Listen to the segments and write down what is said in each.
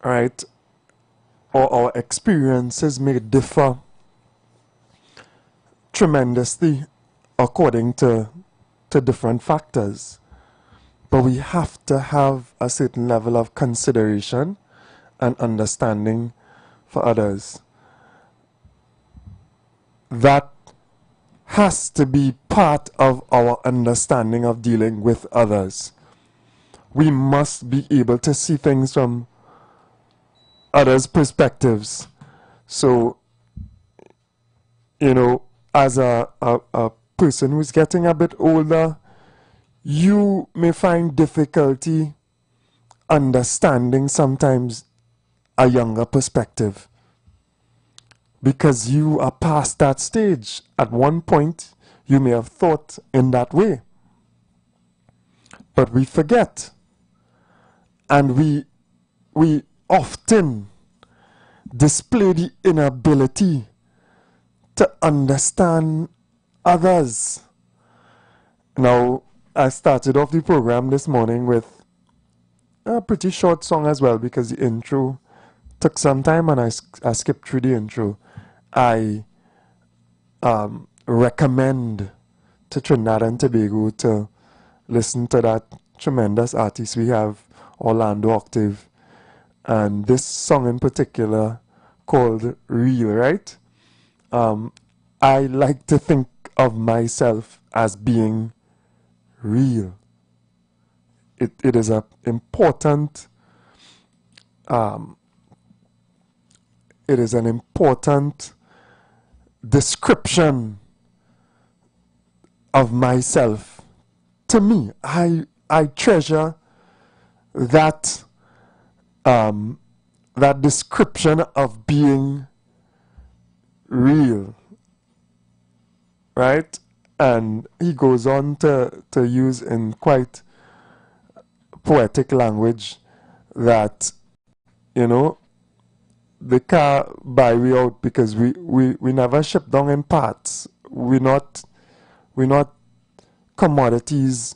right, or our experiences may differ tremendously according to different factors. But we have to have a certain level of consideration and understanding for others. That has to be part of our understanding of dealing with others. We must be able to see things from others' perspectives. So, you know, as a person who's getting a bit older, you may find difficulty understanding sometimes a younger perspective because you are past that stage. At one point, you may have thought in that way. But we forget. And we often display the inability to understand others. Now, I started off the program this morning with a pretty short song as well because the intro took some time and I skipped through the intro. I recommend to Trinidad and Tobago to listen to that tremendous artist we have, Orlando Octave, and this song in particular called Real, right? I like to think of myself as being real. It is an important description of myself. To me, I treasure that that description of being real, right? And he goes on to use in quite poetic language that, you know, the car buy we out because we never ship down in parts. We're not commodities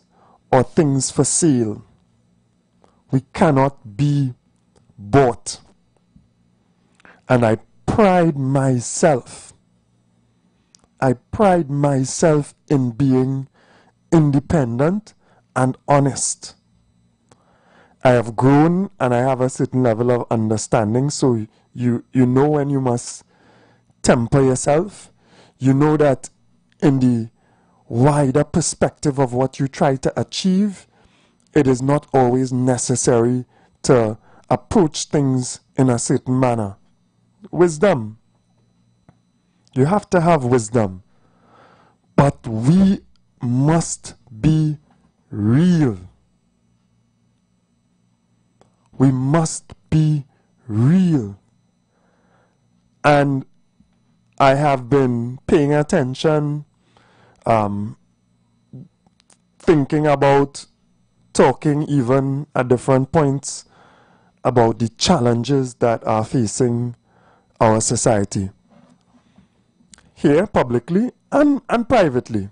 or things for sale. We cannot be bought. And I pride myself in being independent and honest. I have grown and I have a certain level of understanding, so you know when you must temper yourself. You know that in the wider perspective of what you try to achieve, it is not always necessary to approach things in a certain manner. Wisdom. You have to have wisdom. But we must be real. We must be real. And I have been paying attention, thinking about, talking even at different points about the challenges that are facing our society. Here, publicly and privately.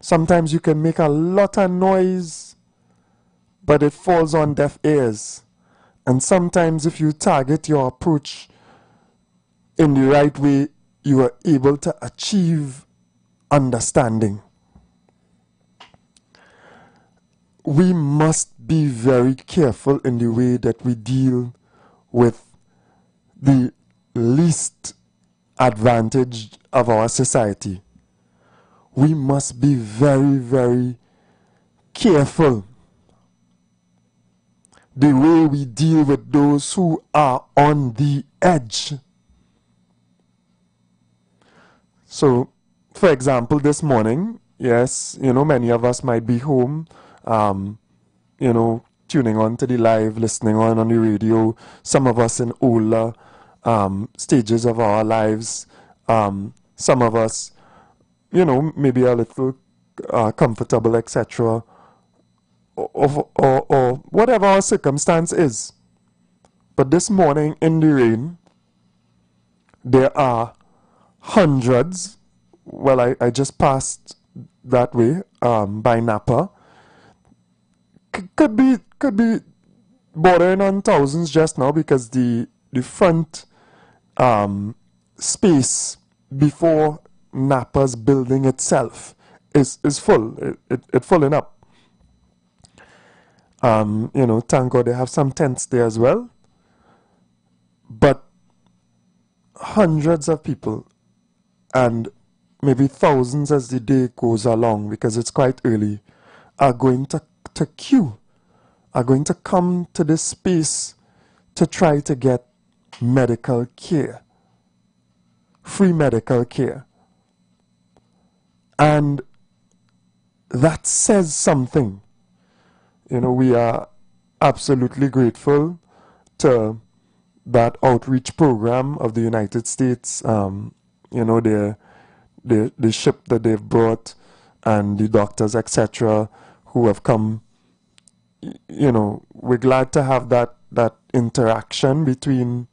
Sometimes you can make a lot of noise, but it falls on deaf ears. And sometimes if you target your approach in the right way, you are able to achieve understanding. We must be very careful in the way that we deal with the least advantaged of our society. We must be very, very careful the way we deal with those who are on the edge. So, for example, this morning, yes, many of us might be home, tuning on to the live, listening on the radio. Some of us in older stages of our lives. Some of us, maybe a little comfortable, etc. Or whatever our circumstance is. But this morning in the rain, there are hundreds. Well, I just passed that way by Napa. Could be bordering on thousands just now, because the front space before Napa's building itself is full. It's filling up. Thank God they have some tents there as well. But hundreds of people, and maybe thousands as the day goes along, because it's quite early, are going to queue, are going to come to this space to try to get medical care, free medical care. And that says something. We are absolutely grateful to that outreach program of the United States, the ship that they've brought, and the doctors, etc., who have come. We're glad to have that interaction between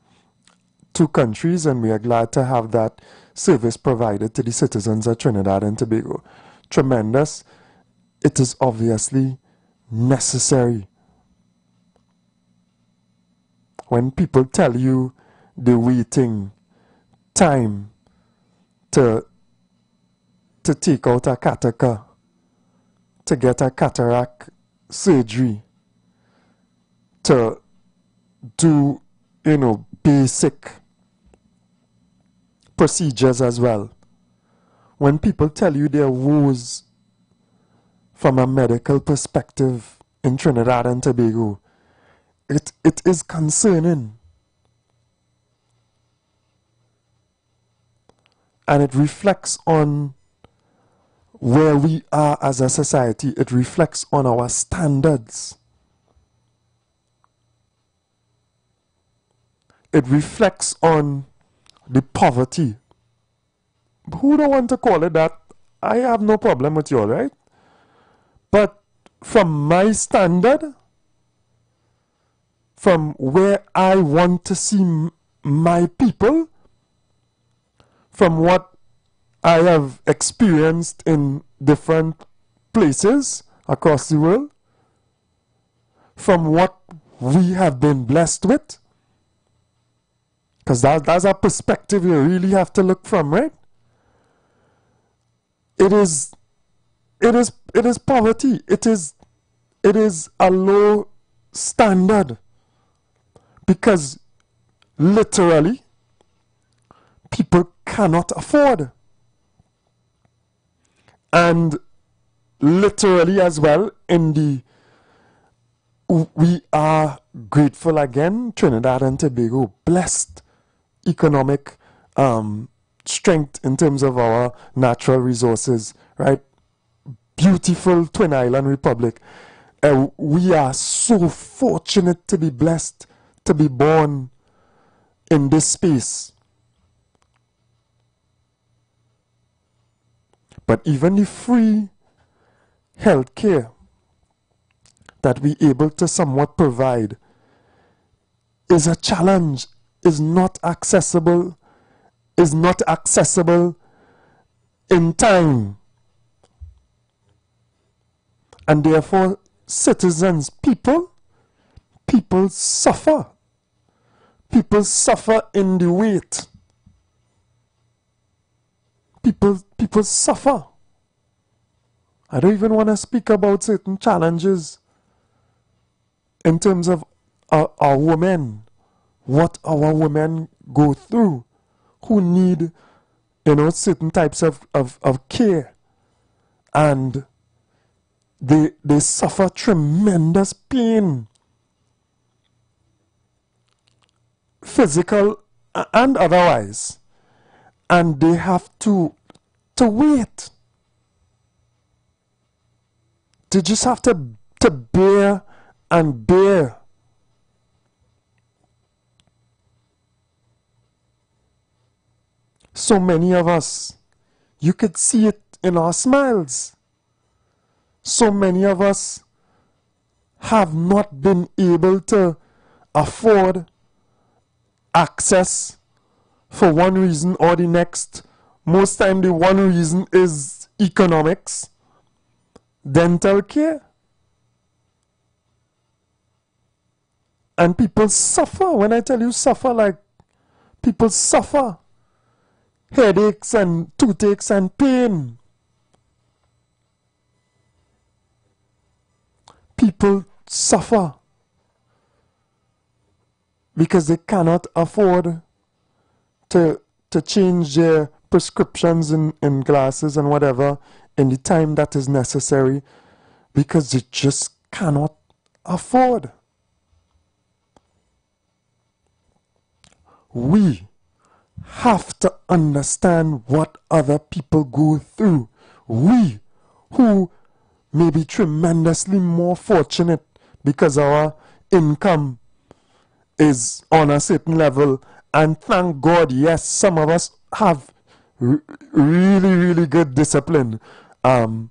two countries, and we are glad to have that service provided to the citizens of Trinidad and Tobago. Tremendous. It is obviously necessary. When people tell you they're waiting time to take out a cataract, to get a cataract surgery, to do, basic procedures as well. When people tell you their woes from a medical perspective in Trinidad and Tobago, it is concerning. And it reflects on where we are as a society. It reflects on our standards. It reflects on the poverty. Who don't want to call it that? I have no problem with you, all right? But from my standard, from where I want to see my people, from what I have experienced in different places across the world, from what we have been blessed with, because that's a perspective you really have to look from, right? It is poverty. It is a low standard, because literally people cannot afford. And literally as well, we are grateful again, Trinidad and Tobago, blessed economic strength in terms of our natural resources, right? Beautiful Twin Island Republic. We are so fortunate to be blessed to be born in this space. But even the free health care that we're able to somewhat provide is a challenge, is not accessible in time. And therefore, citizens, people suffer. People suffer in the wait. People suffer. I don't even want to speak about certain challenges in terms of our women, what our women go through, who need, certain types of care, and they suffer tremendous pain, physical and otherwise, and they have to wait. They just have to bear and bear. So many of us, you could see it in our smiles. So many of us have not been able to afford access for one reason or the next. Most time the one reason is economics, dental care. And people suffer. When I tell you suffer, like people suffer. Headaches and toothaches and pain. People suffer because they cannot afford to change their prescriptions in glasses and whatever in the time that is necessary, because they just cannot afford. We have to understand what other people go through. We who may be tremendously more fortunate because our income is on a certain level, and thank God, yes, some of us have really, really good discipline. You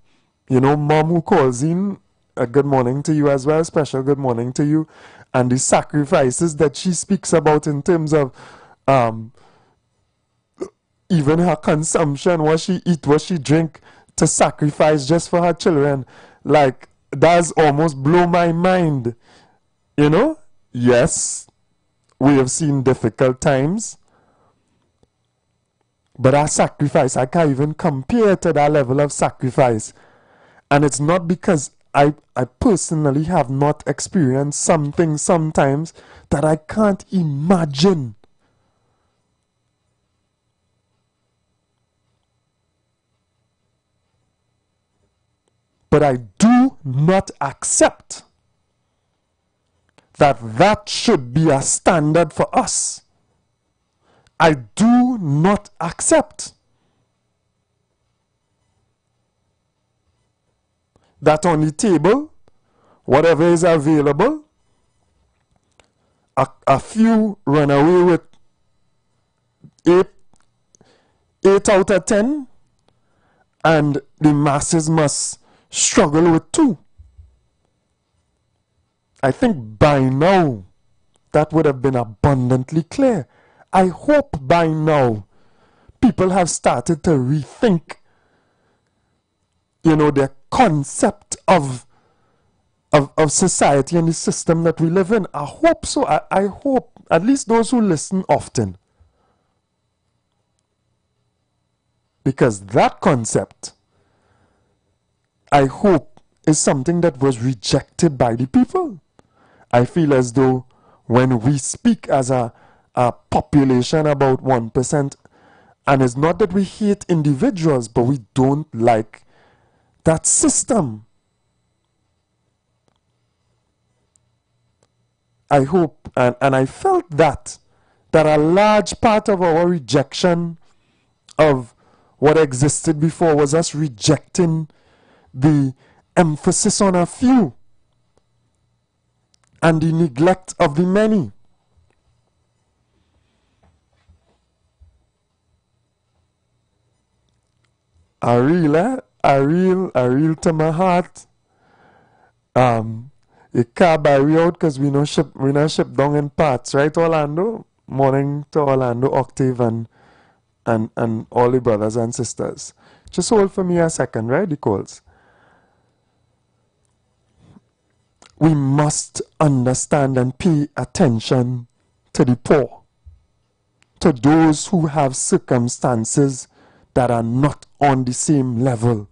know, mom who calls in, a good morning to you as well, special good morning to you, and the sacrifices that she speaks about in terms of even her consumption, what she eat, what she drink, to sacrifice just for her children. Like, that's almost blow my mind. You know? Yes, we have seen difficult times, but our sacrifice, I can't even compare to that level of sacrifice. And it's not because I personally have not experienced something sometimes that I can't imagine. But I do not accept that should be a standard for us. I do not accept that on the table, whatever is available, a few run away with 8 out of 10, and the masses must struggle with 2. I think by now that would have been abundantly clear. I hope by now people have started to rethink, you know, their concept of society and the system that we live in. I hope so. I hope at least those who listen often. Because that concept, I hope, is something that was rejected by the people. I feel as though when we speak as a population about 1%, and it's not that we hate individuals, but we don't like that system. I hope, and I felt that a large part of our rejection of what existed before was us rejecting the emphasis on a few and the neglect of the many. A real to my heart. It can't bury out because we not ship down in parts, right, Orlando? Morning to Orlando, Octave, and all the brothers and sisters. Just hold for me a second, right, the calls. We must understand and pay attention to the poor, to those who have circumstances that are not on the same level.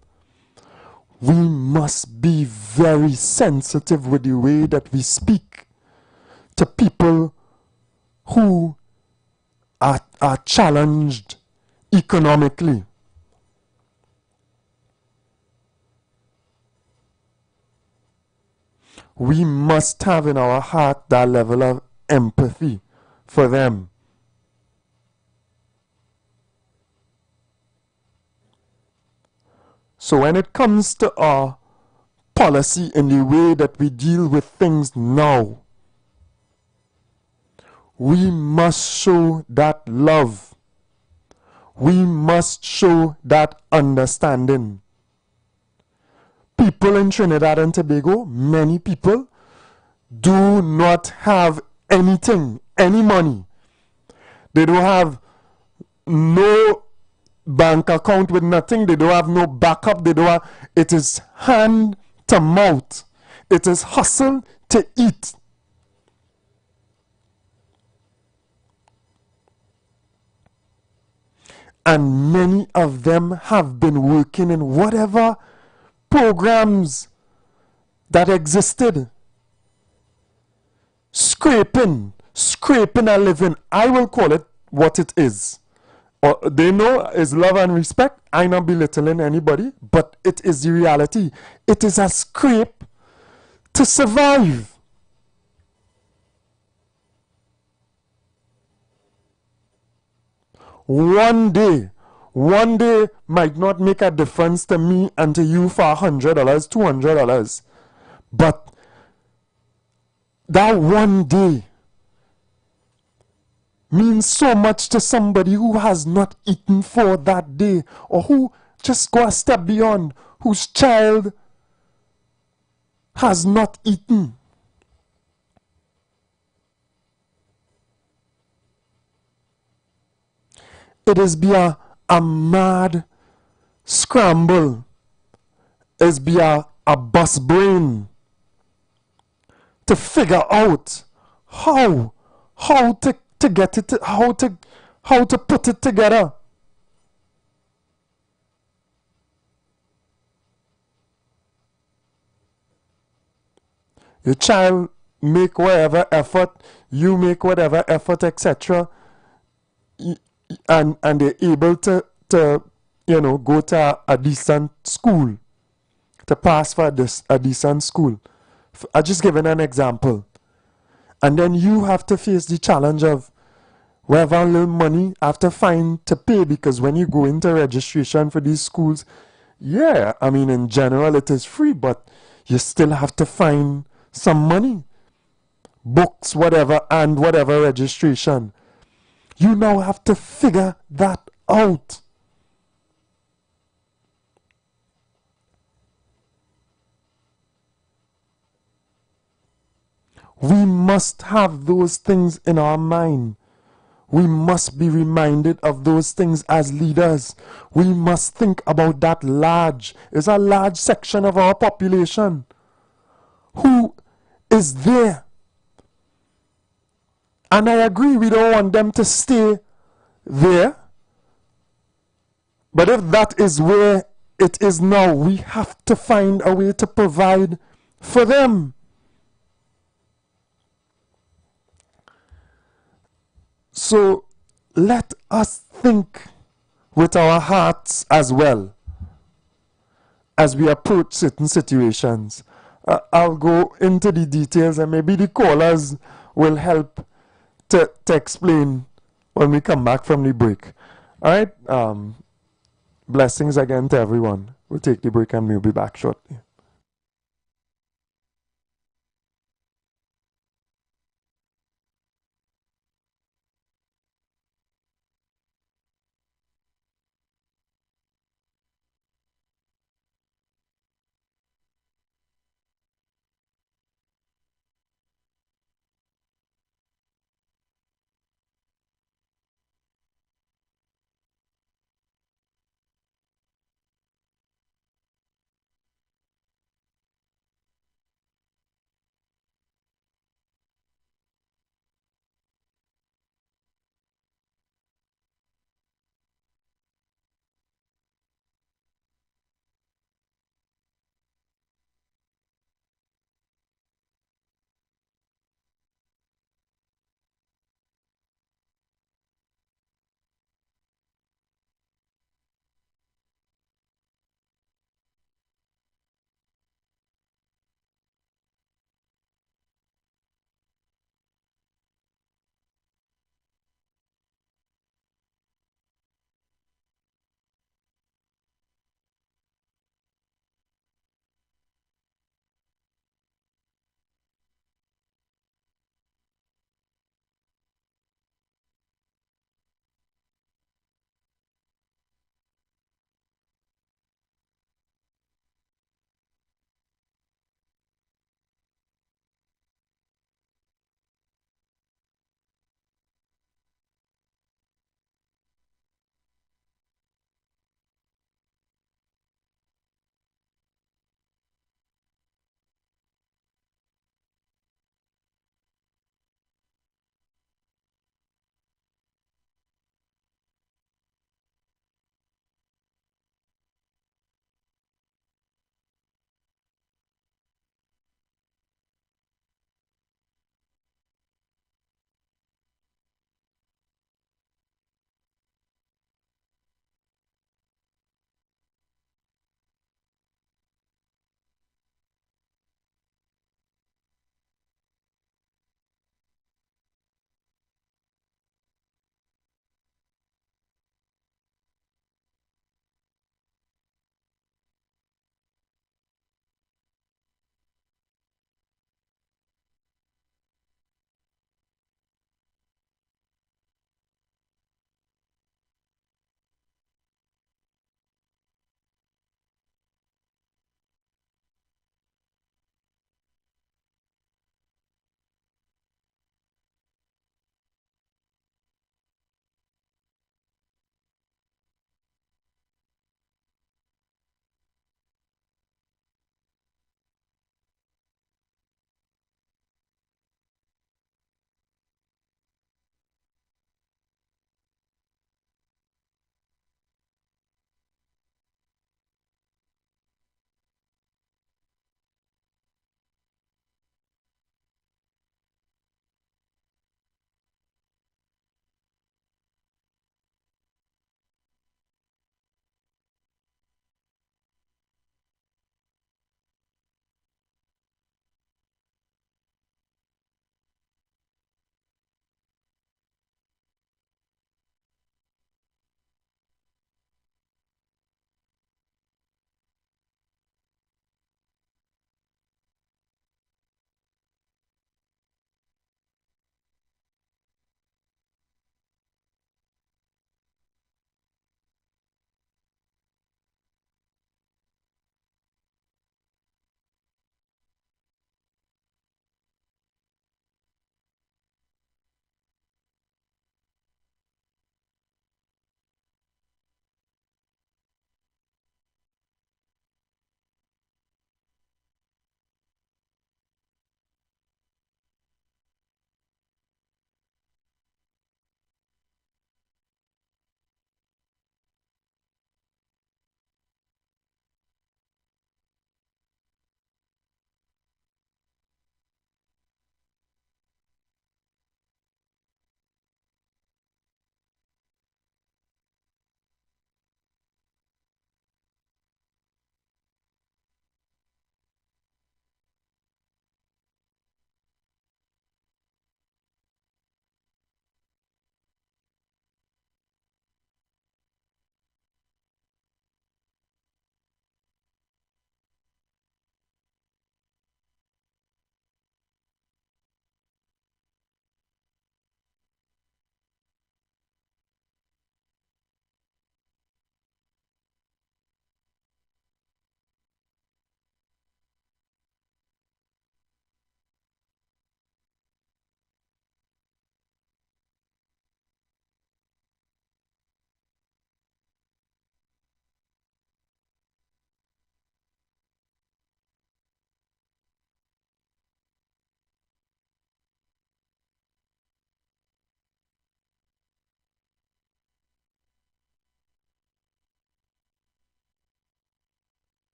We must be very sensitive with the way that we speak to people who are challenged economically. We must have in our heart that level of empathy for them. So when it comes to our policy in the way that we deal with things now, we must show that love. We must show that understanding. People in Trinidad and Tobago, many people, do not have anything, any money. They don't have no bank account with nothing. They don't have no backup. They don't have, it is hand to mouth. It is hustle to eat. And many of them have been working in whatever programs that existed. Scraping a living. I will call it what it is. Or they know is love and respect. I not belittling anybody, but it is the reality. It is a scrape to survive. One day might not make a difference to me and to you for $100, $200. But that one day means so much to somebody who has not eaten for that day, or who just go a step beyond, whose child has not eaten. It is be a mad scramble. It's be a bus brain to figure out how to get it, how to put it together. Your child make whatever effort, you make whatever effort, etc. And they're able to go to a decent school, to pass for a decent school. I just giving an example. And then you have to face the challenge of wherever little money have to find to pay, because when you go into registration for these schools, yeah, I mean in general it is free, but you still have to find some money, books, whatever, and whatever registration. You now have to figure that out. We must have those things in our mind. We must be reminded of those things as leaders. We must think about that it's a large section of our population who is there. And I agree, we don't want them to stay there. But if that is where it is now, we have to find a way to provide for them. So let us think with our hearts as well as we approach certain situations. I'll go into the details, and maybe the callers will help to explain when we come back from the break. All right. Blessings again to everyone. We'll take the break and we'll be back shortly.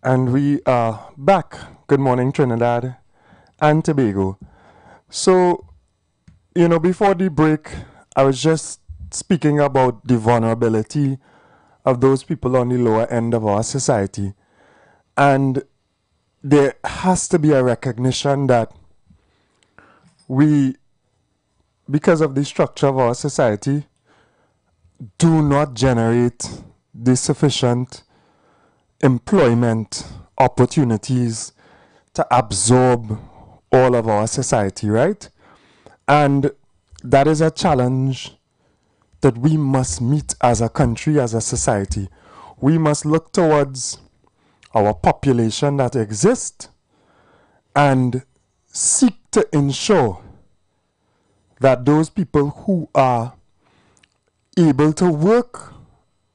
And we are back. Good morning, Trinidad and Tobago. So, before the break, I was just speaking about the vulnerability of those people on the lower end of our society. And there has to be a recognition that we, because of the structure of our society, do not generate the sufficient employment opportunities to absorb all of our society, right? And that is a challenge that we must meet as a country, as a society. We must look towards our population that exists and seek to ensure that those people who are able to work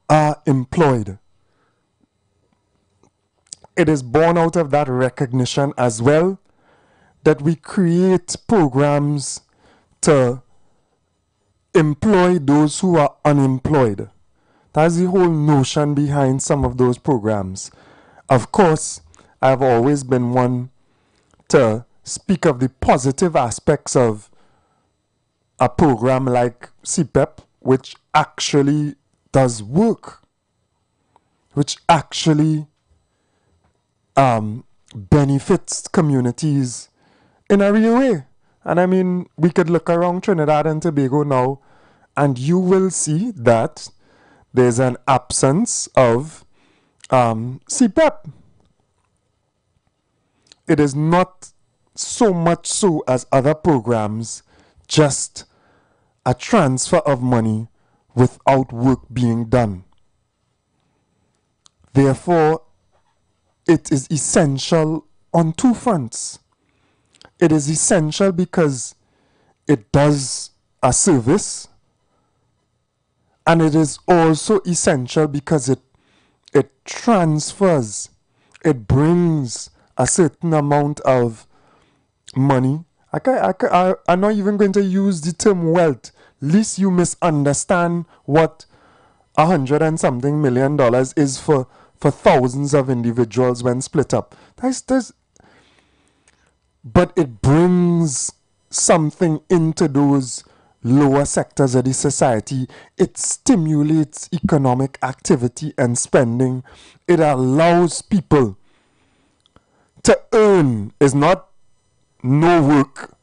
are employed. It is born out of that recognition as well that we create programs to employ those who are unemployed. That's the whole notion behind some of those programs. Of course, I've always been one to speak of the positive aspects of a program like CPEP, which actually does work, which actually benefits communities in a real way. And I mean, we could look around Trinidad and Tobago now, and you will see that there's an absence of CPEP. It is not so much so as other programs, just a transfer of money without work being done. Therefore, it is essential on two fronts. It is essential because it does a service, and it is also essential because it transfers, it brings a certain amount of money. I'm not even going to use the term wealth, lest you misunderstand what $100 and something million is for thousands of individuals when split up. But it brings something into those lower sectors of the society. It stimulates economic activity and spending. It allows people to earn. It's not no work.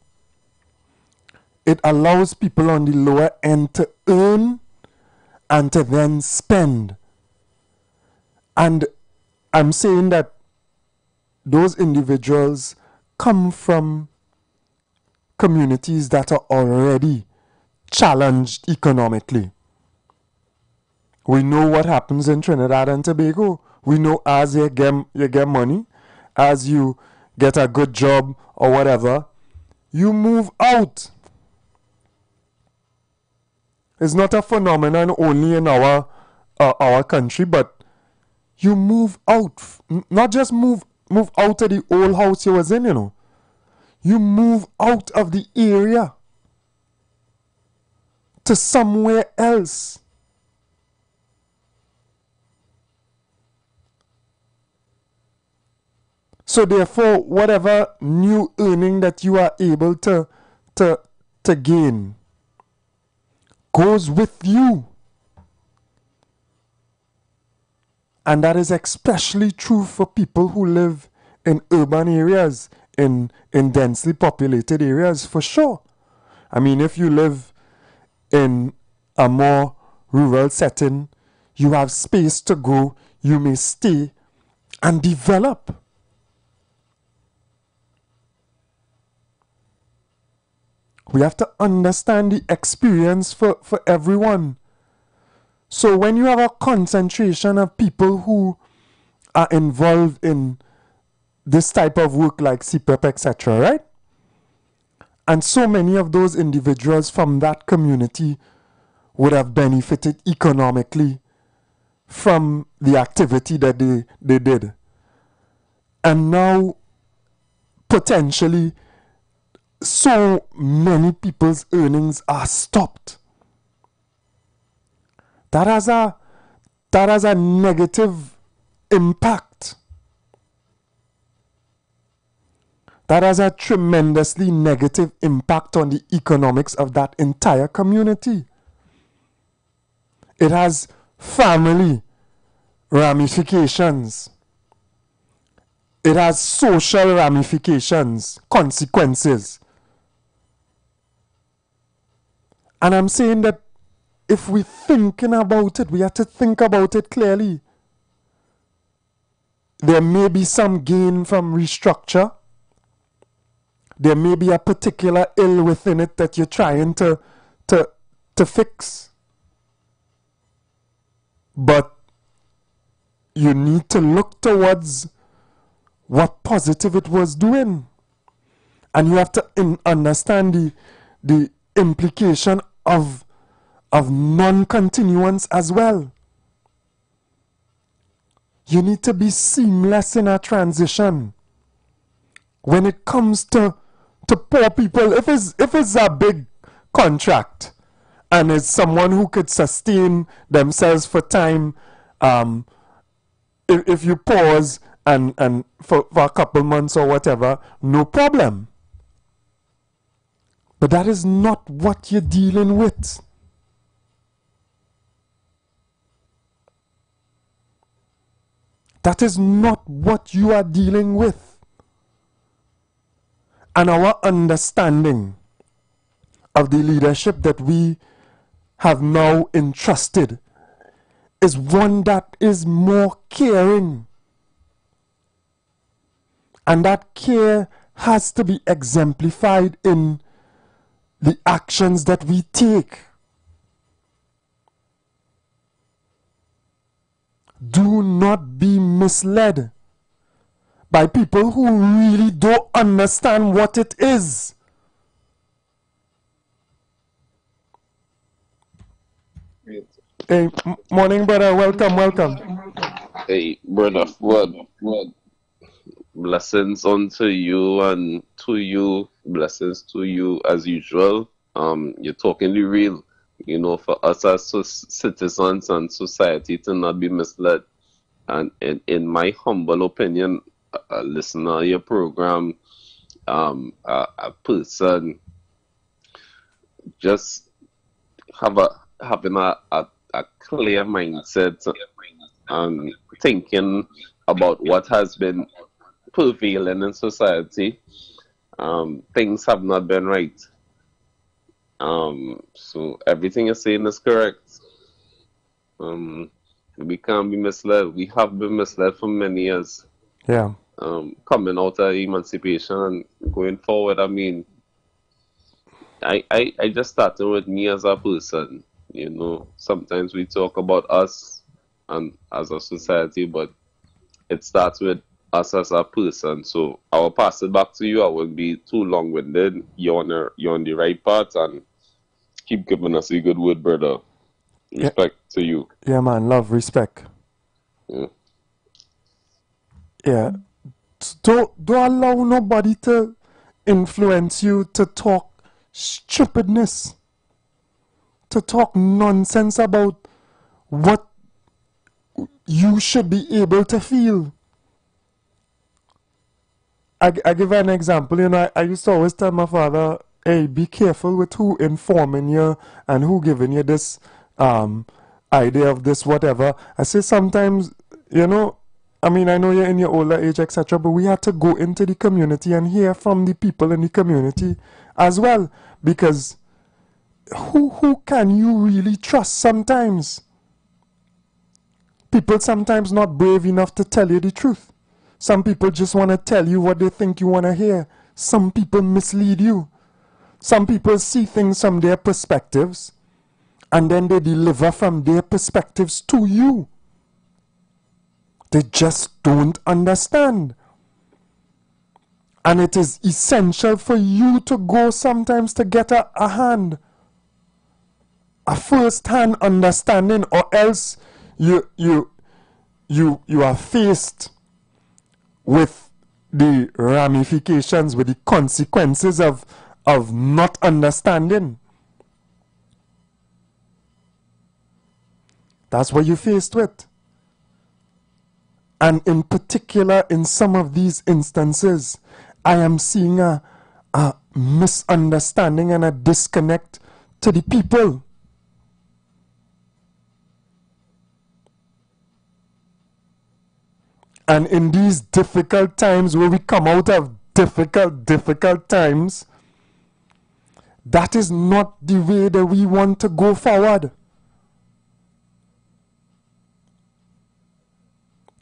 It allows people on the lower end to earn and to then spend. And I'm saying that those individuals come from communities that are already challenged economically. We know what happens in Trinidad and Tobago. We know as you get money, as you get a good job or whatever, you move out. It's not a phenomenon only in our country, but you move out. Not just move out of the old house you was in, You move out of the area to somewhere else. So therefore, whatever new earning that you are able to gain goes with you. And that is especially true for people who live in urban areas, in densely populated areas, for sure. I mean, if you live in a more rural setting, you have space to grow, you may stay and develop. We have to understand the experience for everyone. So when you have a concentration of people who are involved in this type of work like CPEP, etc., right? And so many of those individuals from that community would have benefited economically from the activity that they did. And now, potentially, so many people's earnings are stopped. That has a negative impact that has a tremendously negative impact on the economics of that entire community. It has family ramifications. It has social ramifications, consequences. And I'm saying that if we're thinking about it, we have to think about it clearly. There may be some gain from restructure. There may be a particular ill within it that you're trying to fix. But you need to look towards what positive it was doing. And you have to understand the implication of non-continuance as well. You need to be seamless in a transition. When it comes to poor people, if it's a big contract and it's someone who could sustain themselves for time, if you pause and for a couple months or whatever, no problem. But that is not what you're dealing with. That is not what you are dealing with. And our understanding of the leadership that we have now entrusted is one that is more caring. And that care has to be exemplified in the actions that we take. Do not be misled by people who really don't understand what it is. Hey, morning, brother. Welcome. Hey, brother, what? Blessings unto you and to you. Blessings to you as usual. You're talking the real. You know, for us as citizens and society to not be misled. And in my humble opinion, a listener to your program, a person just having a clear mindset and thinking about what has been prevailing in society. Things have not been right. So everything you're saying is correct. We can't be misled. We have been misled for many years. Yeah. Coming out of emancipation and going forward, I mean, I just started with me as a person. You know, sometimes we talk about us and as a society, but it starts with us as a person. So I will pass it back to you. I won't be too long-winded. You're on the right path, and keep giving us a good word, brother. Respect to you. Yeah, man. Love, respect. Yeah. Don't allow nobody to influence you to talk stupidness, to talk nonsense about what you should be able to feel. I give an example. You know, I used to always tell my father, hey, be careful with who informing you and who giving you this idea of this whatever. I say sometimes, you know, I mean, I know you're in your older age, etc., but we have to go into the community and hear from the people in the community as well, because who can you really trust sometimes? People sometimes not brave enough to tell you the truth. Some people just want to tell you what they think you want to hear. Some people mislead you. Some people see things from their perspectives, and then they deliver from their perspectives to you. They just don't understand. And it is essential for you to go sometimes to get a first-hand understanding, or else you are faced with the ramifications, with the consequences of not understanding. That's what you're faced with. And in particular, in some of these instances, I am seeing a misunderstanding and a disconnect to the people. And in these difficult times where we come out of difficult times, that is not the way that we want to go forward.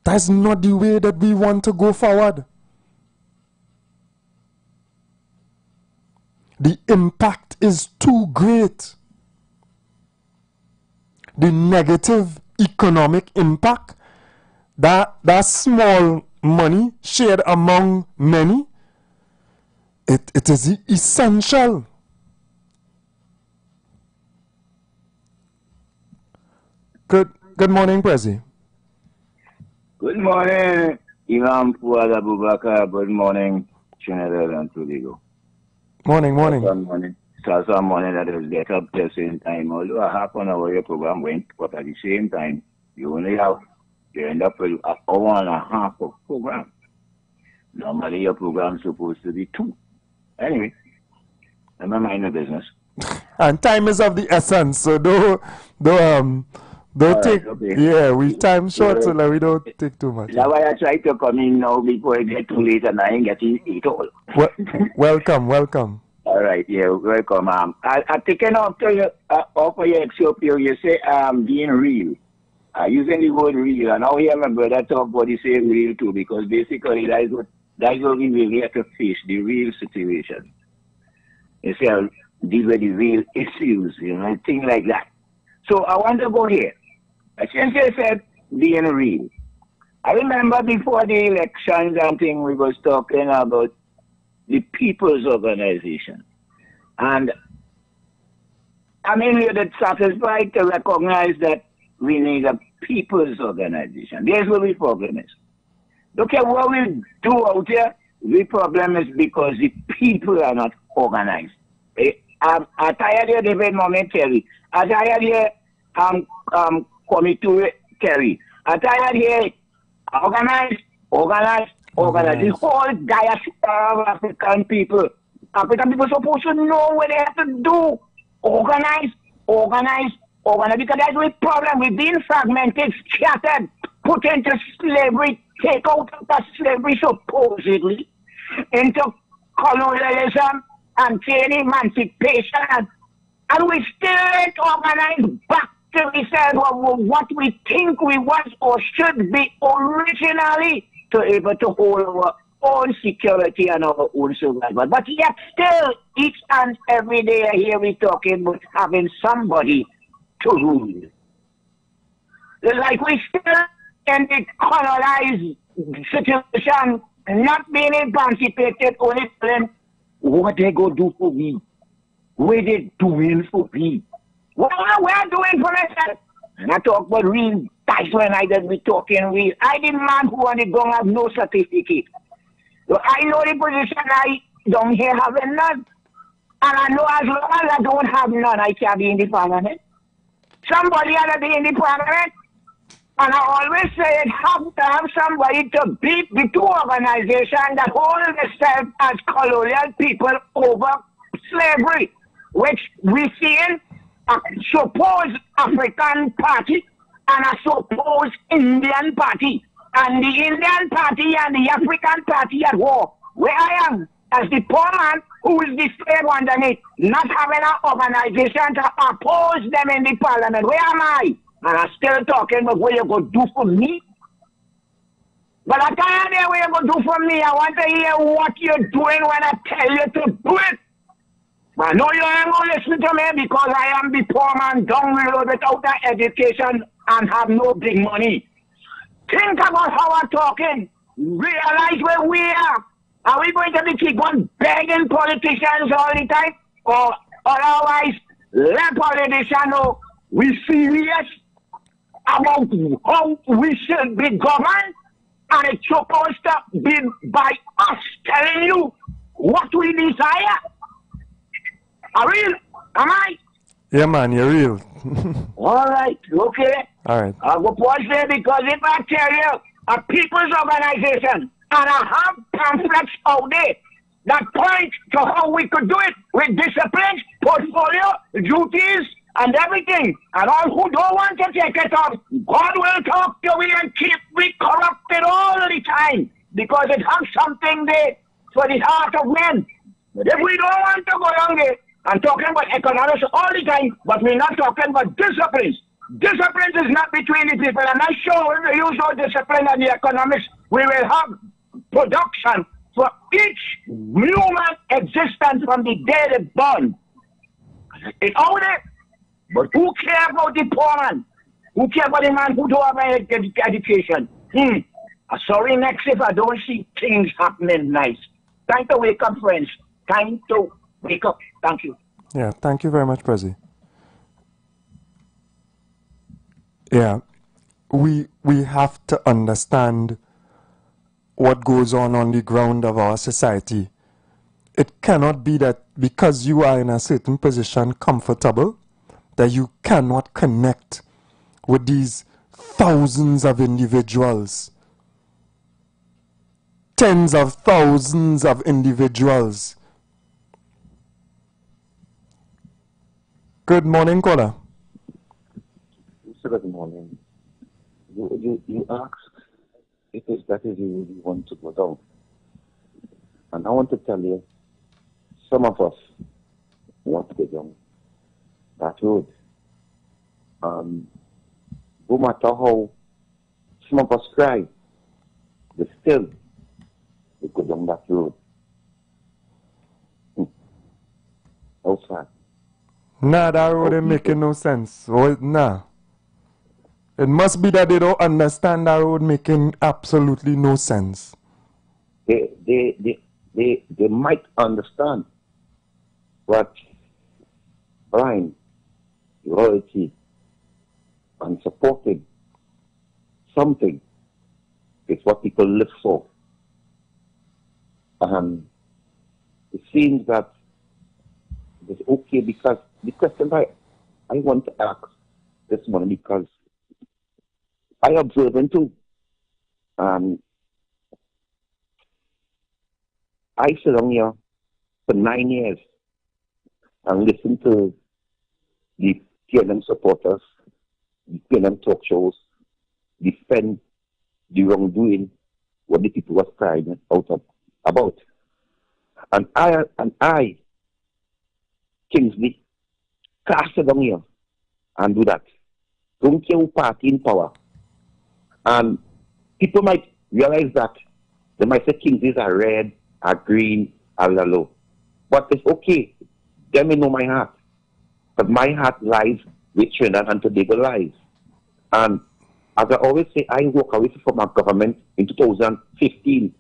That's not the way that we want to go forward. The impact is too great. The negative economic impact, that small money shared among many, it is essential. Good morning, Prezi. Good morning, Imam Fuad Abubakar. Good morning, Trinidad and Tobago. Morning. Some morning that is get up the same time. Although a half an hour your program went, but at the same time, you end up with an hour and a half of program. Normally your program is supposed to be 2. Anyway, I'm a minor business. And time is of the essence, so don't take. Right, okay. Yeah, we time short, so that we don't take too much. That's why I try to come in now before it get too late and I ain't getting it all. Welcome. All right, yeah, welcome. I taken off to you, off of your excerpt, you say being real. Using the word real, and now here my brother talk about the same real too, because basically that's what we really have to face, the real situation. You see, deal with the real issues, things like that. So I want to go here. Since you said being real, I remember before the elections and thing we was talking about the people's organization. And I'm in here that's satisfied to recognize that we need a people's organization. There's where the problem is. Look at what we do out here. The problem is because the people are not organized. I'm tired of David Moment Terry. I'm tired here Committee Terry. I'm tired here organize. The whole diaspora of African people supposed to know what they have to do. Organize. Because that's the problem. We've been fragmented, scattered, put into slavery, take out of the slavery supposedly, into colonialism and emancipation. And we still ain't organized back to what we think we was or should be originally to able to hold our own security and our own survival. But yet still, each and every day I hear we talking about having somebody to rule. It's like we still in the colonized situation, not being emancipated, only telling what they go do for me, what they doing for me. What we're doing for myself. And I talk about real, that's when I did be talking real. I didn't man who on the ground have no certificate. So I know the position I don't here having none. And I know as long as I don't have none, I can't be in the parliament. Somebody ought to be in the parliament. And I always say it have to have somebody to beat the two organizations that hold themselves as colonial people over slavery, which we see in a supposed African party and a supposed Indian party. And the Indian party and the African party at war. Where I am, as the poor man who is the slave underneath, not having an organization to oppose them in the parliament. Where am I? And I'm still talking about what you're going to do for me. But I can't hear what you're going to do for me. I want to hear what you're doing when I tell you to do it. But I know you ain't going to listen to me because I am the poor man down the road without an education and have no big money. Think about how I'm talking. Realize where we are. Are we going to be keep on begging politicians all the time? Or otherwise, let politicians know we serious about how we should be governed, and it's supposed to be by us telling you what we desire. Are real? Am I? Yeah, man, you're real. All right, okay. All right. I'll go pause there because if I tell you a people's organization and I have pamphlets out there that point to how we could do it with discipline, portfolio, duties, and everything. And all who don't want to take it up, God will talk to we and keep we corrupted all the time, because it has something there for the heart of men. But if we don't want to go down there and talking about economics all the time, but we're not talking about disciplines. Disciplines is not between the people, and I'm sure when we use our discipline and the economics, we will have production for each human existence from the day they're born. It's out there. But who cares about the poor man? Who cares about the man who don't have any education? I'm sorry next if I don't see things happening nice. Time to wake up, friends. Time to wake up. Thank you. Yeah, thank you very much, Prezi. Yeah, we have to understand what goes on the ground of our society. It cannot be that because you are in a certain position, comfortable, that you cannot connect with these thousands of individuals, tens of thousands of individuals. Good morning, caller. Good morning. You asked if that is you really want to go down. And I want to tell you, some of us want to go down that road. No matter how some of us cry, but still we go down that road. How sad. Nah, that road ain't making no sense. Nah. It must be that they don't understand that road making absolutely no sense. They might understand, but blind, loyalty, and supporting something is what people live for. It seems that it's okay, because the question I want to ask this morning, because I observe them too. I sit down here for 9 years and listen to the PNM supporters, the PNM talk shows, defend the wrongdoing, what the people was crying out about. And I, Kingsley, cast it down here and do that. Don't care who party in power. And people might realize that. They might say Kingsley's are red, are green, are yellow. But it's okay. They may know my heart. But my heart lies with Trinidad and Tobago lies. And as I always say, I walk away from our government in 2015.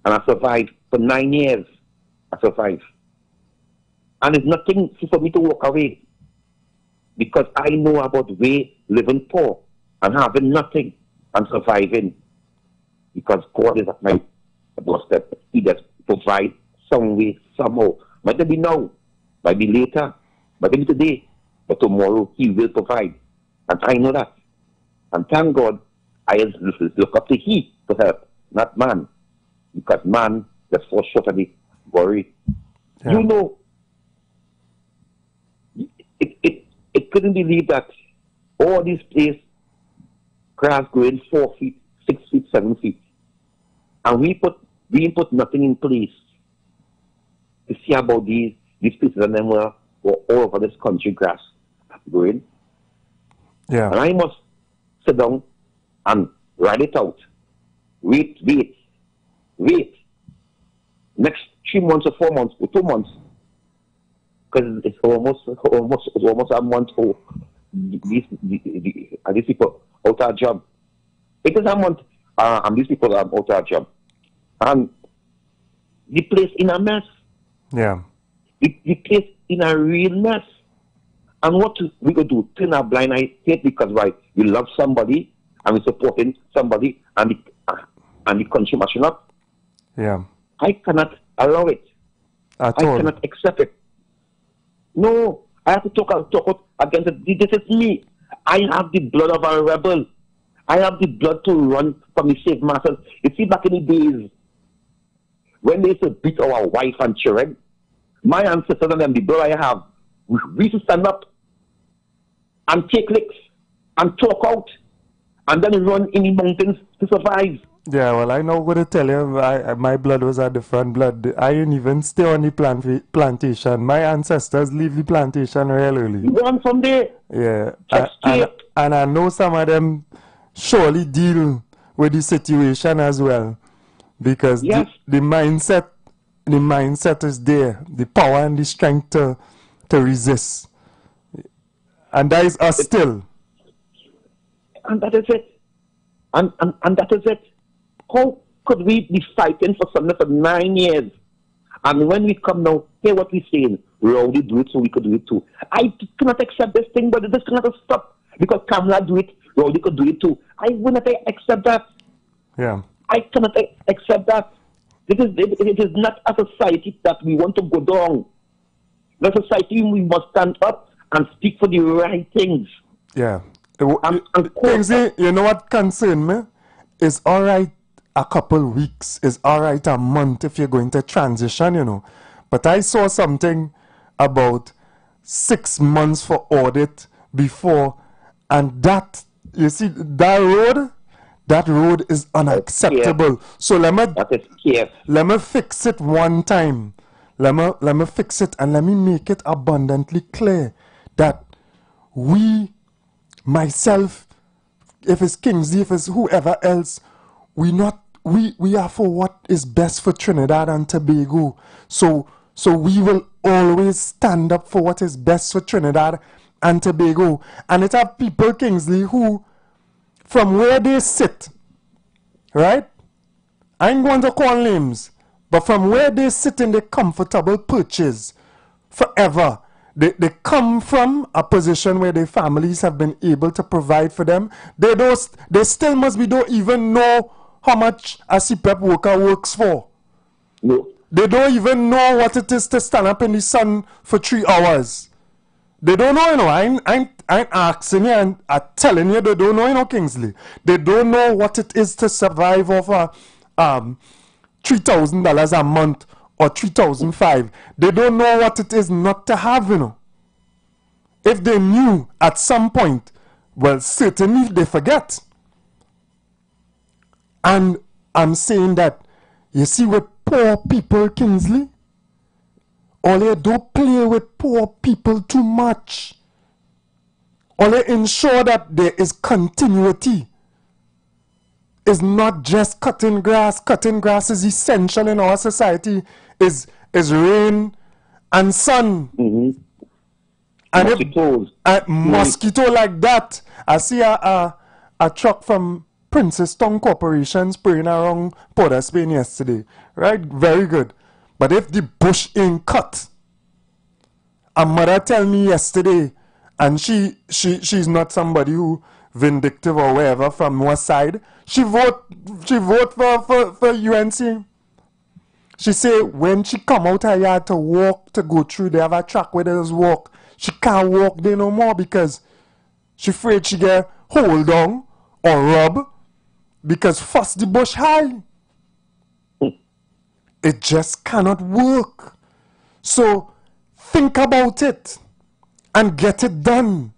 And I survived for 9 years. I survived. And it's nothing for me to walk away, because I know about way living poor and having nothing and surviving, because God is at my doorstep. He does provide some way, somehow. Might not be now, might be later, might be today, but tomorrow He will provide. And I know that. And thank God, I look up to He to help, not man, because man just falls short of the glory. Yeah. You know, it couldn't believe that all these places, grass growing 4 feet, 6 feet, 7 feet, and we put nothing in place to see about these places, and then we're all over this country, grass growing. Yeah. And I must sit down and write it out. Wait. Next 3 months or 4 months or 2 months, because it's almost a month for these people out of job. It is a month, and these people are out of job. And the place in a mess. Yeah. The place in a real mess. And what we could do, turn a blind eye to it, because why? We love somebody and we're supporting somebody, and the country mashing up. Yeah. I cannot allow it. I cannot accept it. No, I have to talk out against it. This is me. I have the blood of a rebel. I have the blood to run from the safe masters. You see, back in the days, when they used to beat our wife and children, my ancestors and them, the blood I have, we used to stand up and take licks and talk out and then run in the mountains to survive. Yeah, well, I know what to tell you. My blood was a different blood. I didn't even stay on the plantation. My ancestors leave the plantation real early. You run from there. Yeah. Escape. And I know some of them surely deal with the situation as well. Because Yes. the mindset is there. The power and the strength to resist. And that is us still. And that is it. And that is it. How could we be fighting for something for 9 years? And when we come now, hear what we're saying. We already do it, so we could do it too. I cannot accept this thing, but this cannot stop. Because Kamala do it, we already could do it too. I will not accept that. Yeah. I cannot accept that. It is not a society that we want to go down. The society, we must stand up and speak for the right things. Yeah. And You know what concern me? It's all right a couple weeks. It's all right a month if you're going to transition, you know. But I saw something about 6 months for audit before, and that, you see, that road is unacceptable. So let me fix it one time. Let me fix it and let me make it abundantly clear that we, myself, if it's Kingsley, if it's whoever else, we are for what is best for Trinidad and Tobago. So we will always stand up for what is best for Trinidad and Tobago. And it have people, Kingsley, who, from where they sit, right? I ain't going to call names, but from where they sit in the comfortable perches forever, they come from a position where their families have been able to provide for them. They still must be don't even know how much a CPEP worker works for. No. They don't even know what it is to stand up in the sun for 3 hours. They don't know, you know. I'm asking you and I'm telling you they don't know, you know, Kingsley. They don't know what it is to survive off $3,000 a month or $3,500. They don't know what it is not to have, you know. If they knew at some point, well, certainly they forget. And I'm saying that, you see, with poor people, Kingsley, only don't play with poor people too much. Only ensure that there is continuity. It's not just cutting grass. Cutting grass is essential in our society. Is rain and sun. Mm-hmm. And mosquitoes. Mosquito like that. I see a truck from Princestown Corporation spraying around Port of Spain yesterday. Right? Very good. But if the bush ain't cut, a mother tell me yesterday, and she's not somebody who vindictive or whatever from one side. She vote for UNC. She say when she come out her yard to walk, to go through, they have a track where there's walk. She can't walk there no more because she afraid she get hold on or rub because first the bush high. It just cannot work. So think about it and get it done.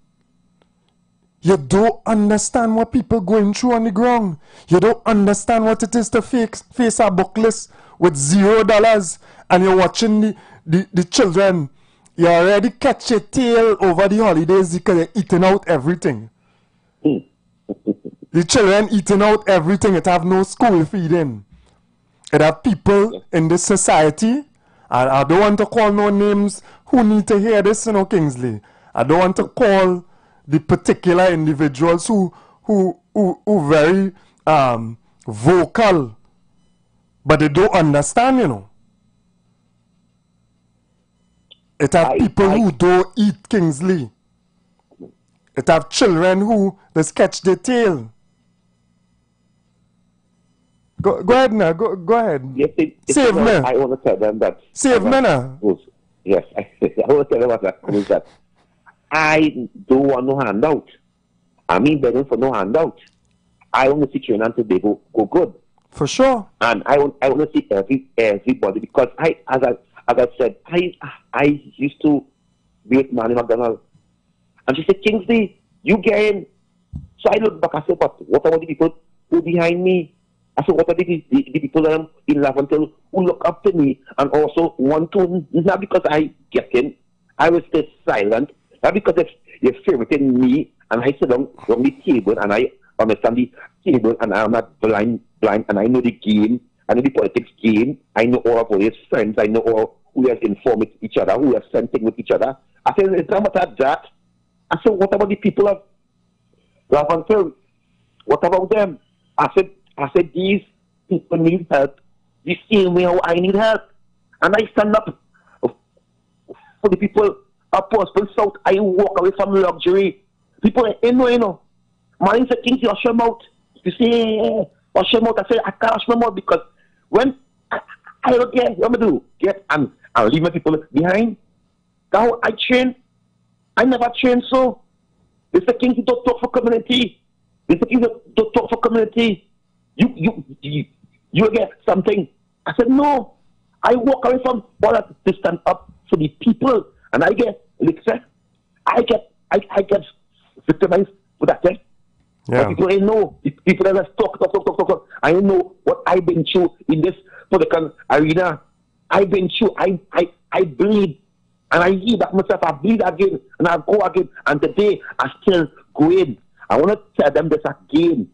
You don't understand what people going through on the ground. You don't understand what it is to face a bookless with $0 and you're watching the children. You already catch your tail over the holidays because you're eating out everything. The children eating out everything. It have no school feeding. It have people in this society. I don't want to call no names who need to hear this, you know, Kingsley. I don't want to call the particular individuals who very vocal, but they don't understand, you know. It have people who don't eat, Kingsley. It have children who just catch their tail. Go ahead now. Go ahead. Yes, Save me. I want to tell them that. Save me now. Yes, I want to tell them that I don't want no handout. I mean begging for no handout. I want to see Trinidad and Tobago go good. For sure. And I want to see everybody, because as I said, I used to be with Manny McDonald, and she said, Kingsley, you get in. So I look back, I said, but what about the people who behind me? I said, what are the people in Laventille who look up to me and also want to, not because I get in, I will stay silent, not because you're favoriting me, and I sit down on the table and I understand the table and I'm not blind, and I know the game, I know the politics game, I know all of his friends, I know all who has informed with each other, who has sent things with each other. I said, it's not about that. I said, what about the people of Laventille? What about them? I said, these people need help the same way how I need help. And I stand up for the people of Prosper South. I walk away from luxury. People, you know. Man said, Kingsley, wash your mouth. You say, wash your mouth. I said, I can't wash my mouth because when I don't care, what am I do? Get and leave my people behind. That's how I train. I never train so. Mr. Kingsley, don't talk for community. Mr. Kingsley, don't talk for community. You get something. I said, no. I walk away from all that to stand up for the people. And I get, I get victimized for that thing. Yeah. But people ain't know. People that just talk. I know what I've been through in this political arena. I've been through. I bleed. And I hear that myself. I bleed again. And I go again. And today, I still go in. I want to tell them this again.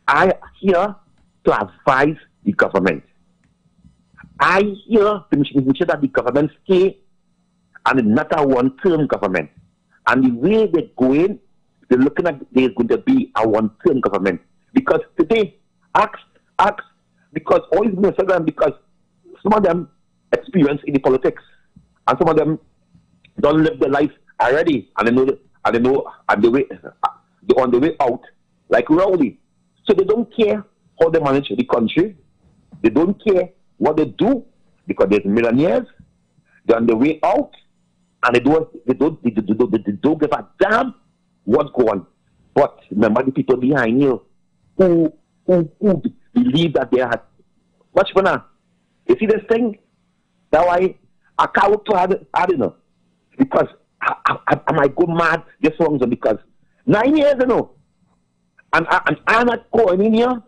I here to advise the government. I here to make sure that the government stay and not a one-term government. And the way they're going, they're looking at there's going to be a one-term government. Because today, ask, because all these ministers, because some of them experience in the politics, and some of them don't live their life already, and they're on the way out, like Rowley. So they don't care how they manage the country. They don't care what they do because there's millionaires. They're on the way out, and they don't give a damn what's going on. But remember the people behind you who believe that they are much fun. You see this thing? That's why I can't work too hard, because I might go mad just wrong because 9 years, and I'm not going in here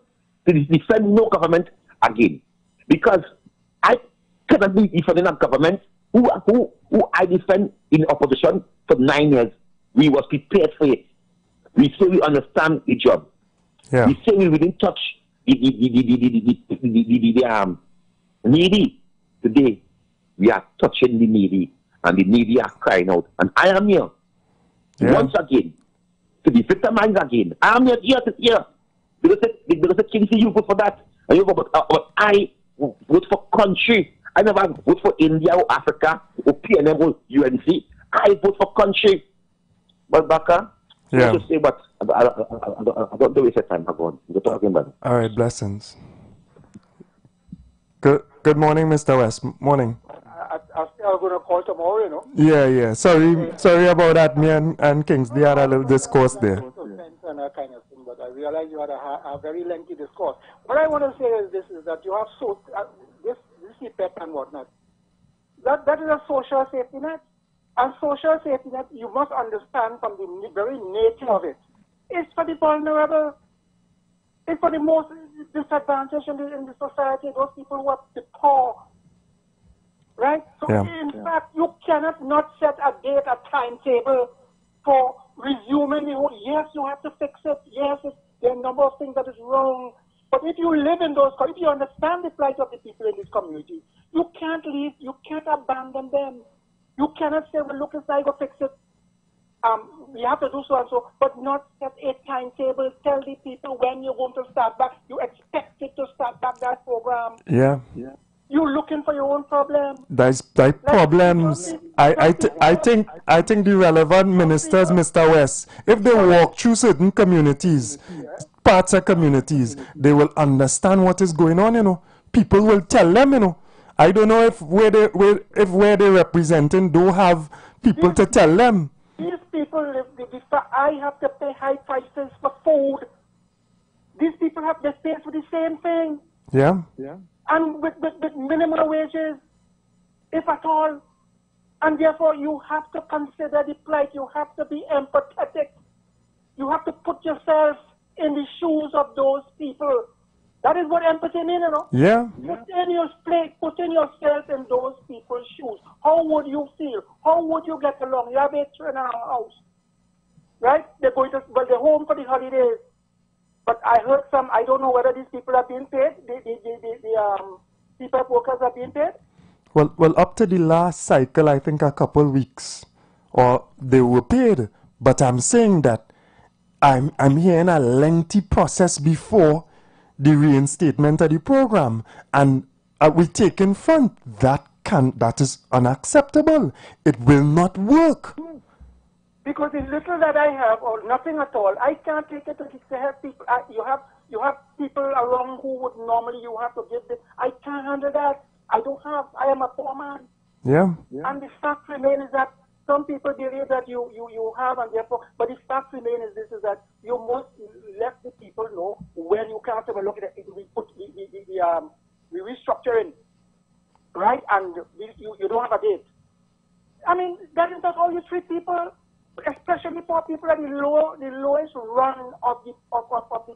to defend no government again. Because I cannot be defending a government who I defend in opposition for 9 years. We was prepared for it. We say we understand the job. Yeah. We say we didn't touch the needy. Today, we are touching the needy, and the needy are crying out. And I am here once again to be victimized again. I am here to hear. Because the Kingsley, you vote for that. And you vote for, I vote for country. I never vote for India or Africa or PNM or UNC. I vote for country. But Baka, I just say, but I don't do waste your time. I'm talking about it. All right, blessings. Good morning, Mr. West. Morning. I'm going to call tomorrow, Yeah. Sorry about that. Me and Kingsley had a little discourse there. And that kind of thing, but I realize you had a very lengthy discourse. What I want to say is this: is that you have this CPEP and whatnot. That is a social safety net, and social safety net, you must understand from the very nature of it. It's for the vulnerable. It's for the most disadvantaged in the society. Those people who are the poor. Right? So, in fact, you cannot not set a date, a timetable for resuming the whole. Yes, you have to fix it. Yes, there are a number of things that is wrong. But if you live in those, if you understand the plight of the people in this community, you can't leave, you can't abandon them. You cannot say, well, look, I go fix it. We have to do so and so, but not set a timetable. Tell the people when you're going to start back. You expect it to start back that program. Yeah. You're looking for your own problem. There's problems. I think the relevant ministers, Mr. West, if they walk through certain communities, parts of communities, they will understand what is going on. People will tell them. I don't know if where they representing don't have people to tell them. These people live. I have to pay high prices for food. These people people have they pay for the same thing. Yeah. And with minimal wages, if at all. And therefore, you have to consider the plight. You have to be empathetic. You have to put yourself in the shoes of those people. That is what empathy means, you know? Yeah. Put in yourself in those people's shoes. How would you feel? How would you get along? You have a children in our house, right? They're they're home for the holidays. But I heard I don't know whether these people are being paid. The people workers are being paid. Well, up to the last cycle, I think a couple weeks, or they were paid. But I'm saying that I'm hearing a lengthy process before the reinstatement of the program, and we take in front that is unacceptable. It will not work. Because the little that I have, or nothing at all, I can't take it to help people. You have people around who would normally you have to give this. I can't handle that. I am a poor man. Yeah. And the fact remains is that some people believe that you have, and therefore, but the fact remains is this, is that you must let the people know when you can't even look at it. We put the restructuring, right? And you don't have a date. I mean, that is not how you treat people, especially poor people are the lowest run of the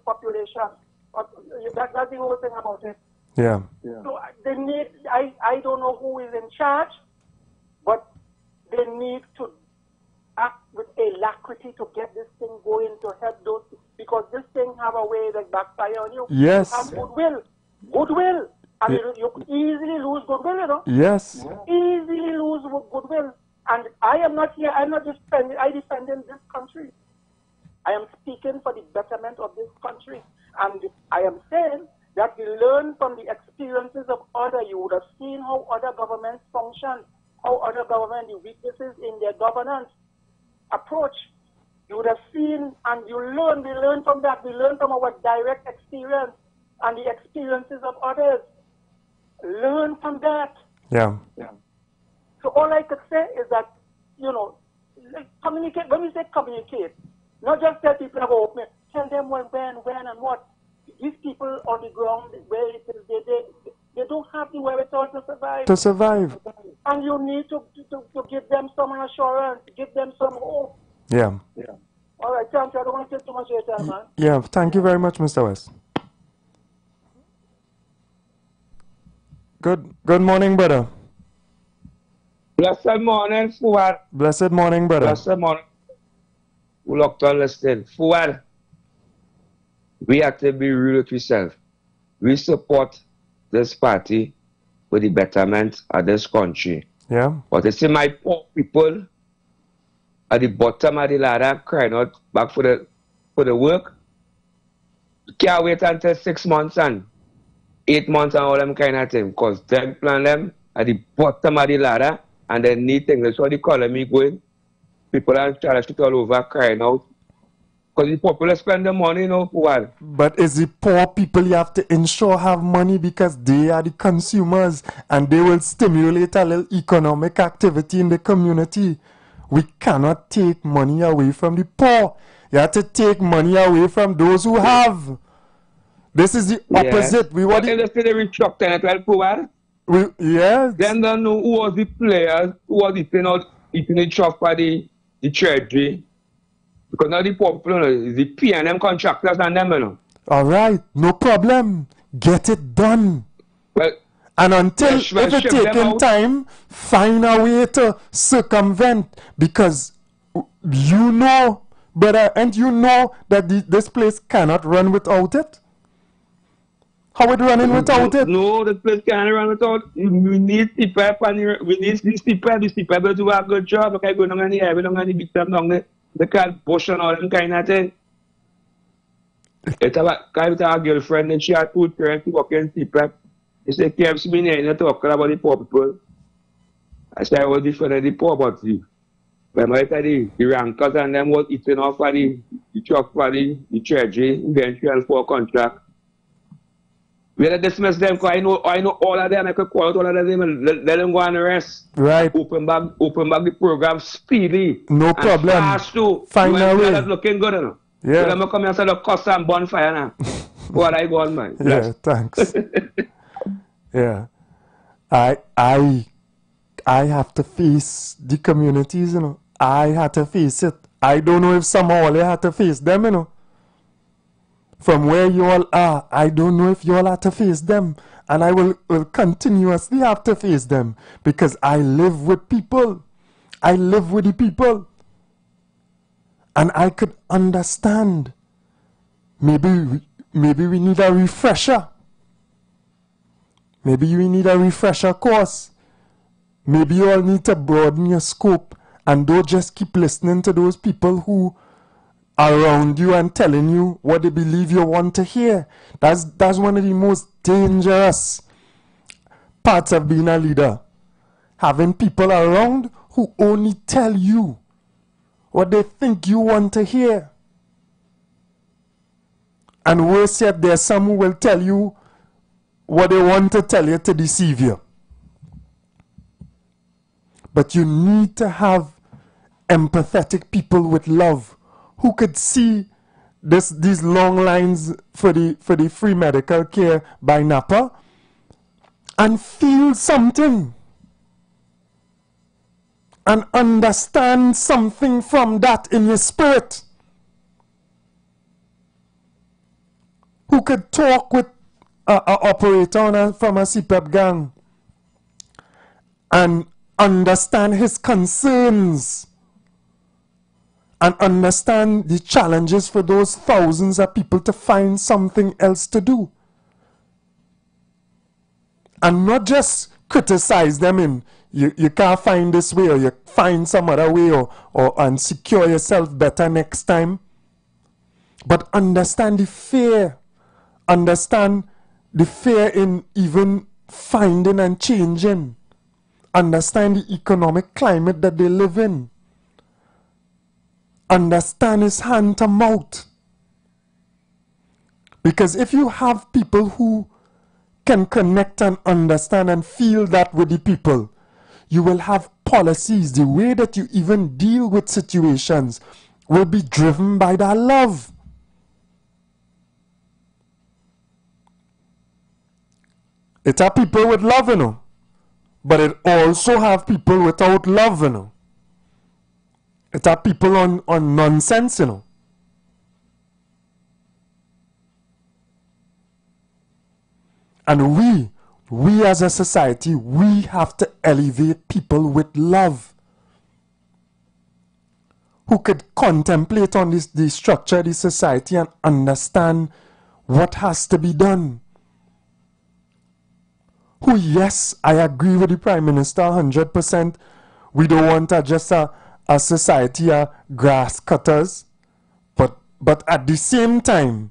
population. That's the whole thing about it. Yeah. So they need, I don't know who is in charge, but they need to act with alacrity to get this thing going to help those, because this thing have a way that backfire on you. Yes. You have goodwill. And you could easily lose goodwill, you know. Yes. Easily lose goodwill. And I am not here, I'm not defending this country. I am speaking for the betterment of this country. And I am saying that we learn from the experiences of others. You would have seen how other governments function, how other governments, the weaknesses in their governance approach. You would have seen, and we learn from that. We learn from our direct experience and the experiences of others. Learn from that. Yeah. So all I could say is that, communicate. When we say communicate, not just tell people about open, tell them when and what. These people on the ground, where it is, they don't have the wherewithal to survive. And you need to give them some assurance, give them some hope. Yeah. All right, thank you. I don't want to take too much of your time, man. Yeah, thank you very much, Mr. West. Good morning, brother. Blessed morning, Fuad. Blessed morning, brother. Blessed morning. We look to listen. Fuad, we have to be real with ourselves. We support this party for the betterment of this country. Yeah. But you see my poor people at the bottom of the ladder crying out back for the work. You can't wait until 6 months and 8 months and all them kind of thing, because them plan them at the bottom of the ladder and they need things. That's why the economy going. People are trying to shoot all over crying out. Because the popular spend the money, for what? But is the poor people you have to ensure have money because they are the consumers and they will stimulate a little economic activity in the community. We cannot take money away from the poor. You have to take money away from those who have. This is the opposite. We want to see the restructuring at 12 Yes. Then don't know who was the players, who was eating the chop for the treasury. Because now the poor people, is the P&M contractors and them, All right, no problem. Get it done. Well, and until if it's taking time, find a way to circumvent, because brother, and that this place cannot run without it. How it running without it? No, the place can't run without. We need CPAP and we need this CPAP. The CPAP will do a good job. Okay, go down on the air, we don't have to beat them down there. They can't push on all them kind of thing. It's about a girlfriend and she had 2 parents working in CPAP. He said, keeps me not talking about the poor people. I said, I was different than the poor, but when I said the rankers and them was eating off for the truck for the treasury, eventual for contract. We had to dismiss them because I know all of them. I could call out all of them and let them go and rest. Right. Open back the program speedily. No problem. Fast too. Find a way. That's looking good, Yeah. So let me come here and say the cost and bonfire now. What I want, man. Yeah, thanks. Yeah. I have to face the communities, you know. I had to face it. I don't know if somehow they had to face them, you know. From where you all are, I don't know if you all have to face them. And I will continuously have to face them because I live with people. I live with the people. And I could understand. Maybe we need a refresher. Maybe we need a refresher course. Maybe you all need to broaden your scope and don't just keep listening to those people who are around you and telling you what they believe you want to hear. That's one of the most dangerous parts of being a leader. Having people around who only tell you what they think you want to hear. And worse yet, there's some who will tell you what they want to tell you to deceive you. But you need to have empathetic people with love who could see these long lines for the free medical care by NAPA and feel something and understand something from that in your spirit. Who could talk with an operator from a CPAP gang and understand his concerns and understand the challenges for those thousands of people to find something else to do. And not just criticize them in you can't find this way or you find some other way or and secure yourself better next time. But understand the fear. Understand the fear in even finding and changing. Understand the economic climate that they live in. Understand his hand to mouth. Because if you have people who can connect and understand and feel that with the people, you will have policies. The way that you even deal with situations will be driven by that love. It are people with love, you know. But it also have people without love, you know. It are people on nonsense, you know. And we as a society, we have to elevate people with love. Who could contemplate on the structure of the society and understand what has to be done. Who, yes, I agree with the Prime Minister 100%. We don't want just a society of grass cutters. But at the same time,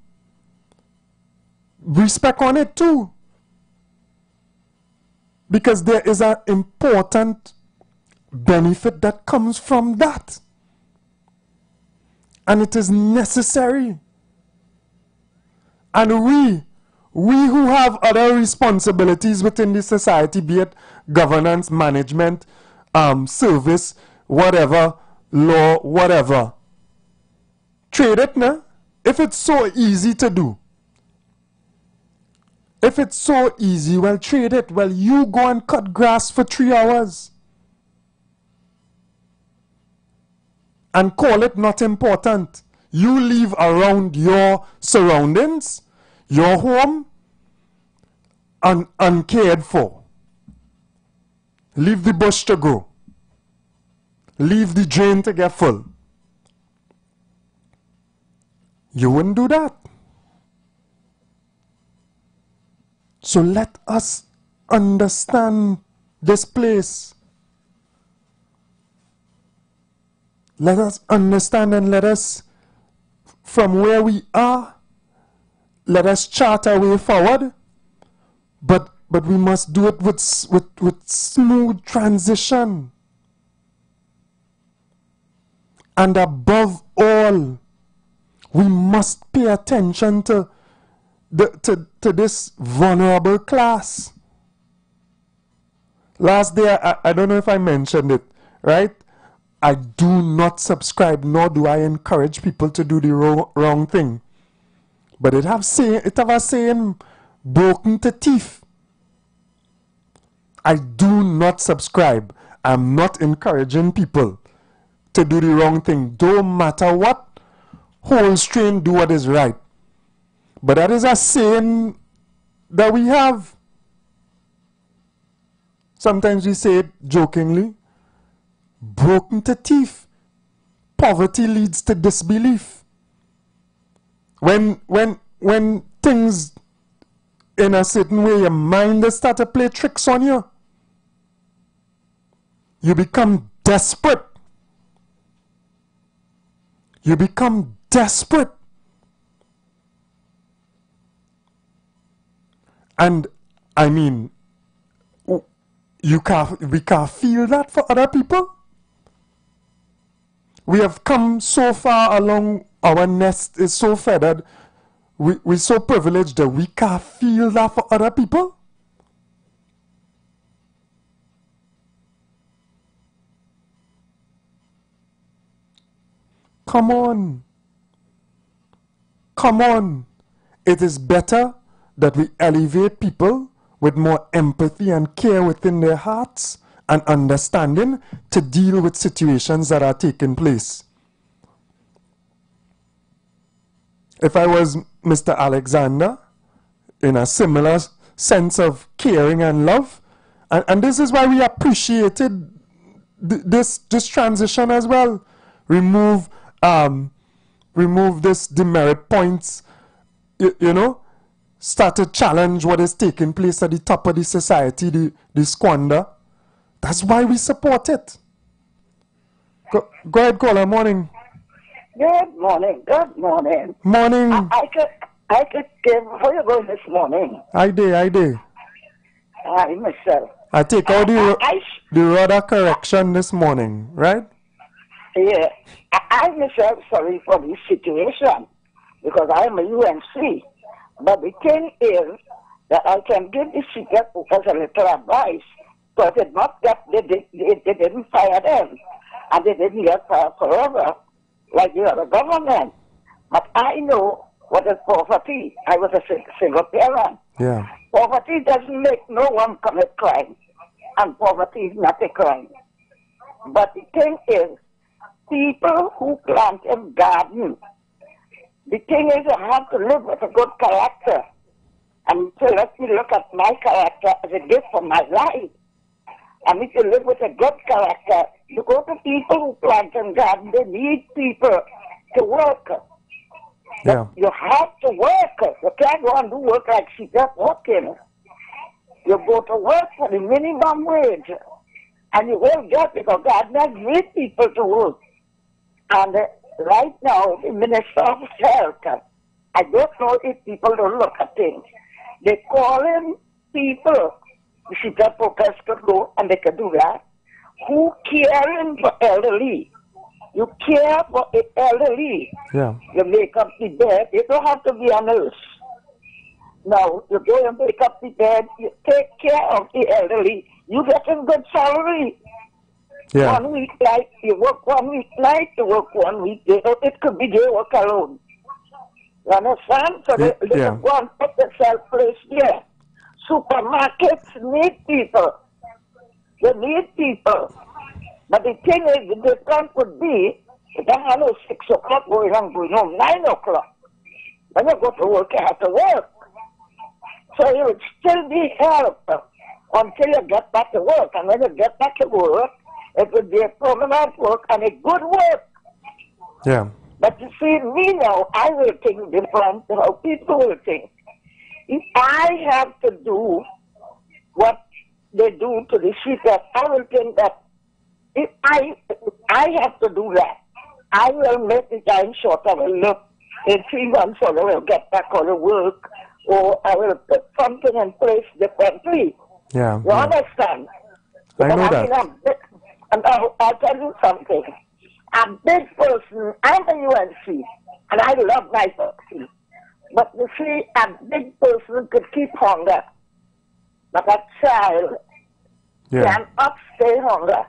respect on it too. Because there is an important benefit that comes from that. And it is necessary. And we who have other responsibilities within the society, be it governance, management, service, whatever, law, whatever, trade it, nah? If it's so easy to do. If it's so easy, well, trade it. Well, you go and cut grass for 3 hours. And call it not important. You live around your surroundings, your home, uncared for. Leave the bush to grow. Leave the drain to get full. You wouldn't do that. So let us understand this place. Let us understand and let us, from where we are, let us chart our way forward. But we must do it with smooth transition. And above all, we must pay attention to this vulnerable class. Last day, I don't know if I mentioned it, right? I do not subscribe, nor do I encourage people to do the wrong thing. But it have a saying, broken to teeth. I do not subscribe. I'm not encouraging people to do the wrong thing. Don't matter what, hold straight, do what is right. But that is a saying that we have. Sometimes we say it jokingly. Broken to teeth. Poverty leads to disbelief. When things in a certain way, your mind start to play tricks on you. You become desperate. You become desperate. And I mean, we can't feel that for other people. We have come so far along, our nest is so feathered, we're so privileged that we can't feel that for other people. Come on. Come on. It is better that we elevate people with more empathy and care within their hearts and understanding to deal with situations that are taking place. If I was Mr. Alexander, in a similar sense of caring and love, and this is why we appreciated this transition as well. Remove this demerit points, you know, start to challenge what is taking place at the top of the society, the squander. That's why we support it. Go ahead, caller. Morning. Good morning. Good morning. Morning. I could give, how you going this morning? I did. Hi, Michelle. I take out the rudder correction this morning, right? Yeah. I'm Michelle sorry for this situation because I'm a UNC. But the thing is that I can give the secret as a little advice. Because it's not that they didn't fire them and they didn't get fired forever like the other government. But I know what is poverty. I was a single parent. Yeah. Poverty doesn't make no one commit crime. And poverty is not a crime. But the thing is, people who plant a garden, the thing is I have to live with a good character. And so let me look at my character as a gift for my life. And if you live with a good character, you go to people who plant and garden, they need people to work. Yeah. You have to work. You can't go and do work like she just working. You go to work for the minimum wage. And you will get because gardeners need people to work. And right now, the Minister of Health, I don't know if people don't look at things. They call in people. You see that protest could go and they can do that. Who caring for elderly? You care for the elderly. Yeah. You make up the bed. You don't have to be a nurse. Now, you go and make up the bed. You take care of the elderly. You get a good salary. Yeah. 1 week night, you work 1 week night, you work 1 week day. It could be day work alone. You understand? So they go and put themselves place there. Supermarkets need people. They need people. But the thing is, the difference would be, if I have 6 o'clock going home, 9 o'clock. When you go to work, you have to work. So you would still be help until you get back to work. And when you get back to work, it would be a permanent work and a good work. Yeah. But you see, me now, I will think different to how people will think. If I have to do what they do to the secret, I will think that if I have to do that, I will make the time short. I will look in 3 months or I will get back on the work or I will put something in place differently. Yeah. You understand? I know that. And I'll tell you something. A big person, I'm a UNC, and I love my person. But you see, a big person could keep hunger. But a child cannot stay hunger.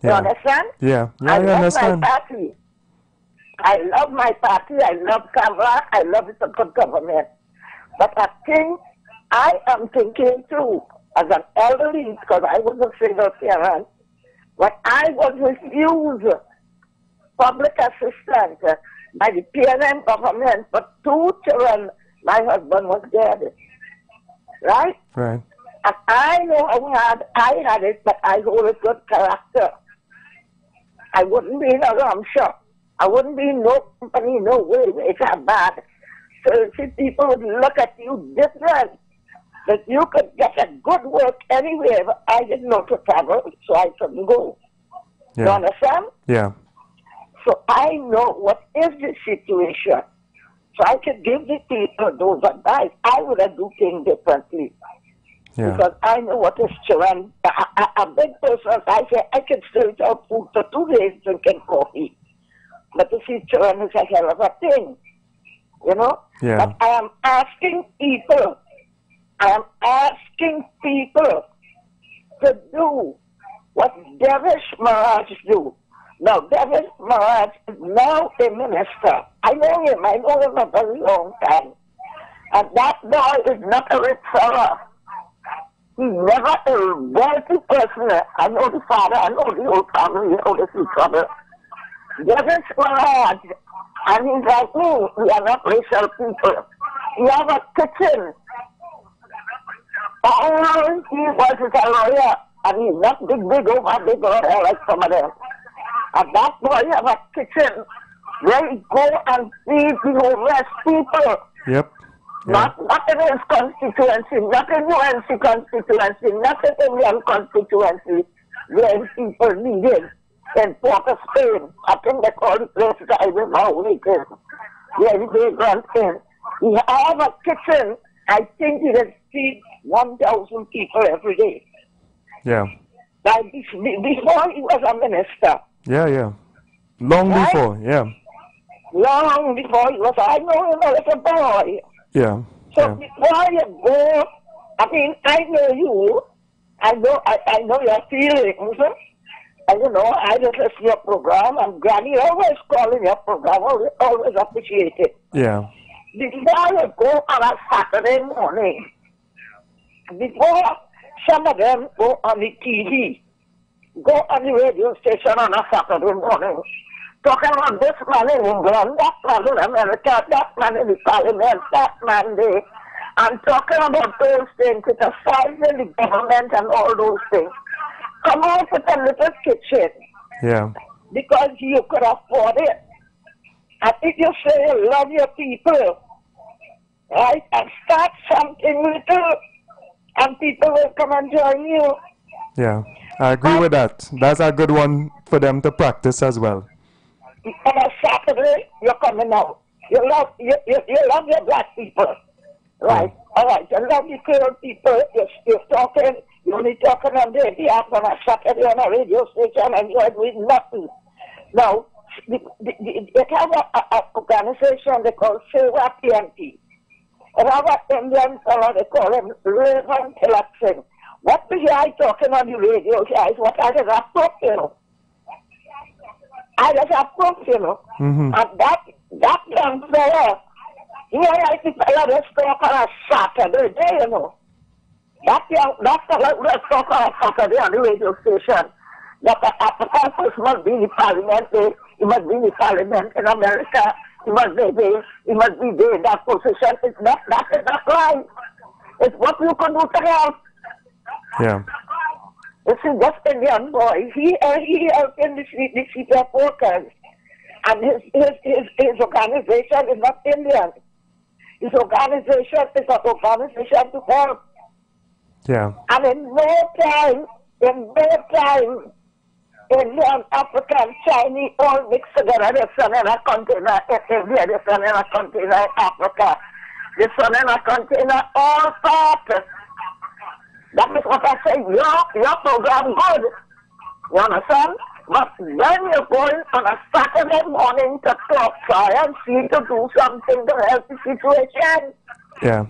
Yeah. You understand? Yeah, I I understand. love my party. I love my party, I love camera, I love the good government. But I am thinking too, as an elderly, because I was a single parent, when I was refused public assistance by the PNM government for 2 children, my husband was dead. Right? Right. And I know how hard I had it, but I hold a good character. I wouldn't be in a rum shop. I wouldn't be in no company, no way, it's bad. So people would look at you different. That you could get a good work anywhere, but I didn't know to travel, so I couldn't go. Yeah. You understand? Yeah. So I know what is the situation. So I could give the people those advice. I would have do things differently. Yeah. Because I know what is children. A big person, I say, I can stay without food for 2 days drinking coffee. But to see children is a hell of a thing. You know? Yeah. But I am asking people to do what Davis Mirage do. Now, Davis Mirage is now a minister. I know him a very long time. And that boy is not a rich fella. He's never a wealthy person. I know the father, I know the whole family, I know the two trouble. Davis Mirage, and he's like me, we are not racial people. He has a kitchen. All he was is a lawyer, and he's not big over like some of them. And that boy have a kitchen where he go and feed the homeless people. Yep. Yeah. Not in his constituency, not in UNC constituency, not in Indian constituency, where people needed in Port of Spain. I think they call the place that I don't know where it is. Where they grant in. He have a kitchen. I think he can feed 1,000 people every day. Yeah. Like before he was a minister. Yeah, yeah. Long right? before, yeah. Long before he was, I know him as a boy. Yeah. So yeah. before you go, I mean, I know you. I know your feelings. And you know, I just listen to your program, and Granny always calling your program, always appreciate it. Yeah. Before you go on a Saturday morning, before some of them go on the TV, go on the radio station on a Saturday morning, talking about this man in England, that man in America, that man in the Parliament, that man there, and talking about those things, criticizing the government and all those things. Come out with a little kitchen. Yeah. Because you could afford it. And if you say you love your people, right, and start something little, and people will come and join you. Yeah, I agree with that. That's a good one for them to practice as well. On a Saturday, you're coming out. You love your black people, right? All right, you love the Creole people. You're talking. You're only talking on the behalf on a Saturday on a radio station, and you're doing nothing. Now, they have an organization they call Seva PNP. And our Indian fellow, they call him Reverend Tilakson. What we hear talking on the radio here is what I just approve, you know. I just approve, you know. Mm-hmm. And that young fellow, he ain't like the fellow that's talking on a Saturday day, you know. That fellow that's talking on a Saturday on the radio station. That the Africans must be in the parliament, he must be in the parliament in America. He must be there in that position. It's not right. It's what you can do to help. Yeah. This is just Indian boy. He helped in the CPF workers. And his organization is not Indian. His organization is an organization to help. Yeah. And in no time, Indian, African, Chinese, all mixed together. They send in a container in India, they send in a container in Africa. They send in a container all part. That is what I say, your program good. You understand? But when you're going on a Saturday morning to talk, try and see to do something to help the situation. Yeah.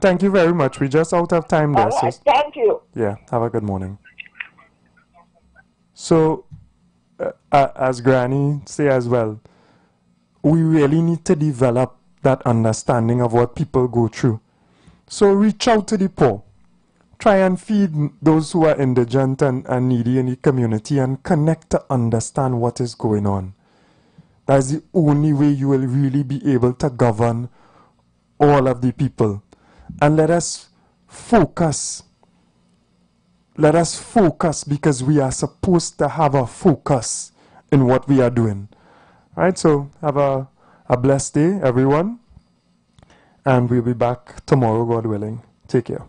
Thank you very much. We're just out of time there. All right, so thank you. Yeah. Have a good morning. So, as Granny say as well, we really need to develop that understanding of what people go through. So reach out to the poor. Try and feed those who are indigent and needy in the community and connect to understand what is going on. That's the only way you will really be able to govern all of the people. And let us focus. Let us focus because we are supposed to have a focus in what we are doing. All right, so have a blessed day, everyone. And we'll be back tomorrow, God willing. Take care.